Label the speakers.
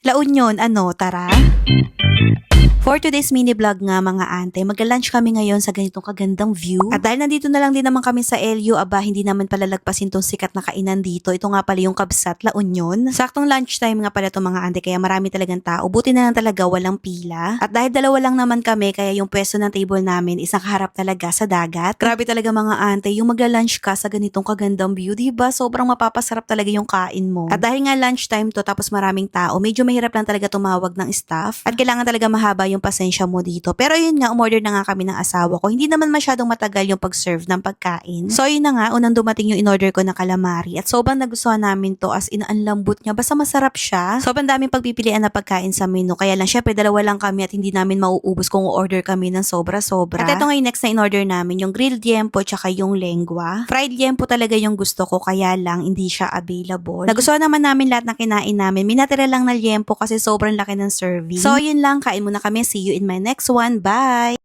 Speaker 1: La Union, ano, tara? For today's mini vlog nga mga ante, magla-lunch kami ngayon sa ganitong kagandang view. At dahil nandito na lang din naman kami sa LU, aba hindi naman pala lagpasin tong sikat na kainan dito. Ito nga pala yung Kabsat La Union. Saktong lunchtime nga pala itong mga ante, kaya marami talagang tao. Buti na lang talaga walang pila. At dahil dalawa lang naman kami, kaya yung pwesto ng table namin is nakaharap talaga sa dagat. Grabe talaga mga ante, yung magla-lunch ka sa ganitong kagandang view, diba? Sobrang mapapasarap talaga yung kain mo. At dahil nga lunchtime to, tapos maraming tao, medyo mahirap lang talaga tumawag ng staff. At kailangan talaga mahaba yung pasensya mo dito. Pero yun nga, umorder na nga kami ng asawa ko. Hindi naman masyadong matagal yung pag-serve ng pagkain. So yun na nga, unang dumating yung in-order ko na calamari. At sobrang nagustuhan namin to, as in ang lambot niya. Basta masarap siya. Sobrang daming pagpipilian na pagkain sa menu. Kaya lang syempre dalawa lang kami at hindi namin mauubos kung order kami ng sobra-sobra. At ito nga yung next na in-order namin, yung grilled liempo tsaka yung lengua. Fried liempo talaga yung gusto ko, kaya lang hindi siya available. Nagustuhan naman namin lahat ng kinain namin. Minatira lang na liempo kasi sobrang laki ng serving. So yun lang, kain muna kami. See you in my next one. Bye!